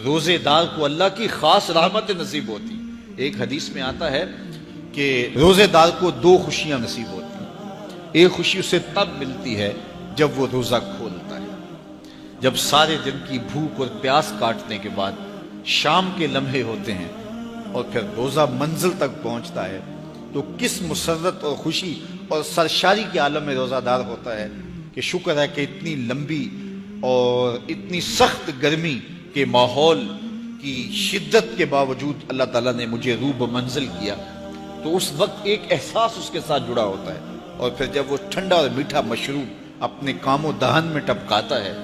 روزے دار کو اللہ کی خاص رحمت نصیب ہوتی. ایک حدیث میں آتا ہے کہ روزے دار کو دو خوشیاں نصیب ہوتی ہیں. ایک خوشی اسے تب ملتی ہے جب وہ روزہ کھولتا ہے، جب سارے دن کی بھوک اور پیاس کاٹنے کے بعد شام کے لمحے ہوتے ہیں اور پھر روزہ منزل تک پہنچتا ہے تو کس مسرت اور خوشی اور سرشاری کے عالم میں روزہ دار ہوتا ہے کہ شکر ہے کہ اتنی لمبی اور اتنی سخت گرمی کے ماحول کی شدت کے باوجود اللہ تعالیٰ نے مجھے روب منزل کیا. تو اس وقت ایک احساس اس کے ساتھ جڑا ہوتا ہے، اور پھر جب وہ ٹھنڈا اور میٹھا مشروب اپنے کام و دہن میں ٹپکاتا ہے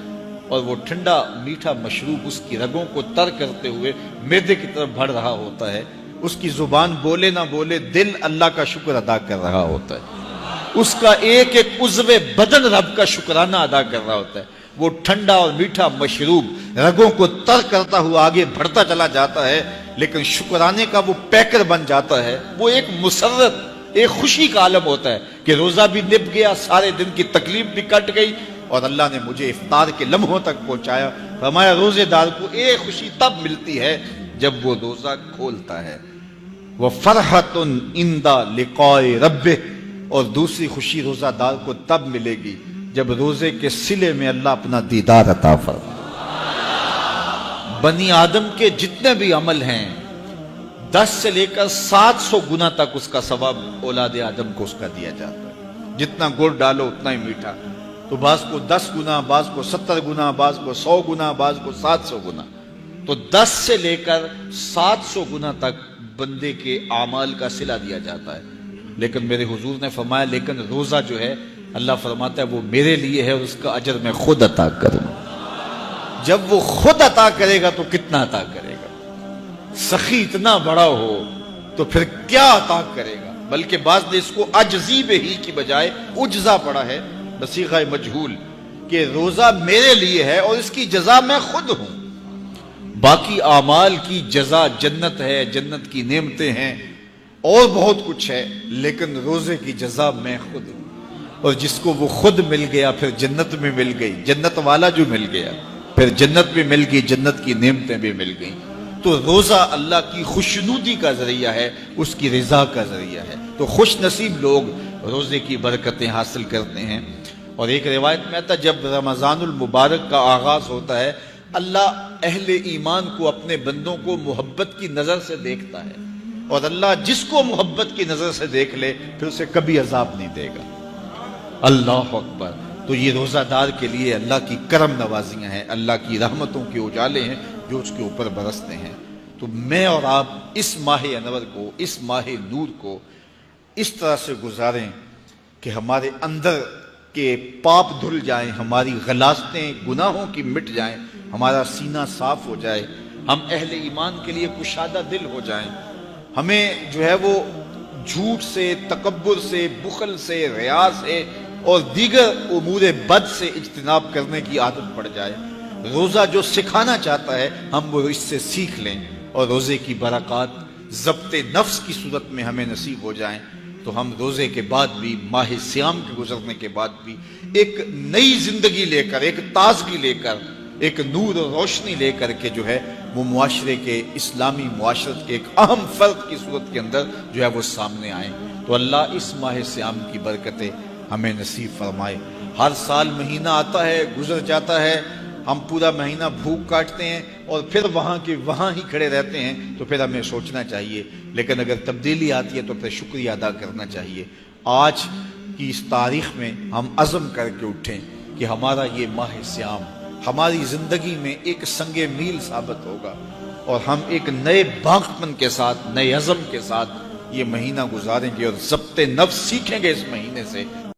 اور وہ ٹھنڈا میٹھا مشروب اس کی رگوں کو تر کرتے ہوئے معدے کی طرف بڑھ رہا ہوتا ہے، اس کی زبان بولے نہ بولے دل اللہ کا شکر ادا کر رہا ہوتا ہے، اس کا ایک ایک عضو بدن رب کا شکرانہ ادا کر رہا ہوتا ہے. وہ ٹھنڈا اور میٹھا مشروب رگوں کو تر کرتا ہوا آگے بڑھتا چلا جاتا ہے، لیکن شکرانے کا وہ پیکر بن جاتا ہے. وہ ایک مسرت، ایک خوشی کا عالم ہوتا ہے کہ روزہ بھی نپ گیا، سارے دن کی تکلیف بھی کٹ گئی اور اللہ نے مجھے افطار کے لمحوں تک پہنچایا. فرمایا روزے دار کو ایک خوشی تب ملتی ہے جب وہ روزہ کھولتا ہے، وَفَرْحَةٌ عِنْدَ لِقَاءِ رَبِّهِ، اور دوسری خوشی روزہ دار کو تب ملے گی جب روزے کے صلے میں اللہ اپنا دیدار عطا فرمائے. بنی آدم کے جتنے بھی عمل ہیں 10 سے لے کر 700 گنا تک اس کا ثواب اولاد آدم کو اس کا دیا جاتا ہے. جتنا گڑ ڈالو اتنا ہی میٹھا. تو بعض کو 10 گنا، بعض کو 70 گنا، بعض کو 100 گنا، بعض کو 700 گنا. تو 10 سے لے کر 700 گنا تک بندے کے اعمال کا صلہ دیا جاتا ہے. لیکن میرے حضور نے فرمایا لیکن روزہ جو ہے اللہ فرماتا ہے وہ میرے لیے ہے اور اس کا اجر میں خود عطا کروں. جب وہ خود عطا کرے گا تو کتنا عطا کرے گا؟ سخی اتنا بڑا ہو تو پھر کیا عطا کرے گا؟ بلکہ بعض نے اس کو عجزی بہی کی بجائے عجزہ پڑھا ہے بصیغہ مجہول کہ روزہ میرے لیے ہے اور اس کی جزا میں خود ہوں. باقی اعمال کی جزا جنت ہے، جنت کی نعمتیں ہیں اور بہت کچھ ہے، لیکن روزے کی جزا میں خود ہوں. اور جس کو وہ خود مل گیا پھر جنت میں مل گئی، جنت والا جو مل گیا پھر جنت بھی مل گئی، جنت کی نعمتیں بھی مل گئیں. تو روزہ اللہ کی خوشنودی کا ذریعہ ہے، اس کی رضا کا ذریعہ ہے. تو خوش نصیب لوگ روزے کی برکتیں حاصل کرتے ہیں. اور ایک روایت میں آتا ہے جب رمضان المبارک کا آغاز ہوتا ہے اللہ اہل ایمان کو، اپنے بندوں کو محبت کی نظر سے دیکھتا ہے، اور اللہ جس کو محبت کی نظر سے دیکھ لے پھر اسے کبھی عذاب نہیں دے گا. اللہ اکبر. تو یہ روزہ دار کے لیے اللہ کی کرم نوازیاں ہیں، اللہ کی رحمتوں کے اجالے ہیں جو اس کے اوپر برستے ہیں. تو میں اور آپ اس ماہ انور کو، اس ماہ نور کو اس طرح سے گزاریں کہ ہمارے اندر کے پاپ دھل جائیں، ہماری غلاظتیں گناہوں کی مٹ جائیں، ہمارا سینہ صاف ہو جائے، ہم اہل ایمان کے لیے کشادہ دل ہو جائیں. ہمیں جو ہے وہ جھوٹ سے، تکبر سے، بخل سے، ریا سے اور دیگر امور بد سے اجتناب کرنے کی عادت پڑ جائے. روزہ جو سکھانا چاہتا ہے ہم وہ اس سے سیکھ لیں اور روزے کی برکات ضبط نفس کی صورت میں ہمیں نصیب ہو جائیں. تو ہم روزے کے بعد بھی، ماہ سیام کے گزرنے کے بعد بھی ایک نئی زندگی لے کر، ایک تازگی لے کر، ایک نور و روشنی لے کر کے جو ہے وہ معاشرے کے، اسلامی معاشرت کے ایک اہم فرد کی صورت کے اندر جو ہے وہ سامنے آئیں. تو اللہ اس ماہ سیام کی برکتیں ہمیں نصیب فرمائے. ہر سال مہینہ آتا ہے، گزر جاتا ہے، ہم پورا مہینہ بھوک کاٹتے ہیں اور پھر وہاں کے وہاں ہی کھڑے رہتے ہیں. تو پھر ہمیں سوچنا چاہیے، لیکن اگر تبدیلی آتی ہے تو پھر شکریہ ادا کرنا چاہیے. آج کی اس تاریخ میں ہم عزم کر کے اٹھیں کہ ہمارا یہ ماہ سیام ہماری زندگی میں ایک سنگ میل ثابت ہوگا اور ہم ایک نئے باغپن کے ساتھ، نئے عزم کے ساتھ یہ مہینہ گزاریں گے اور ضبط نفس سیکھیں گے اس مہینے سے.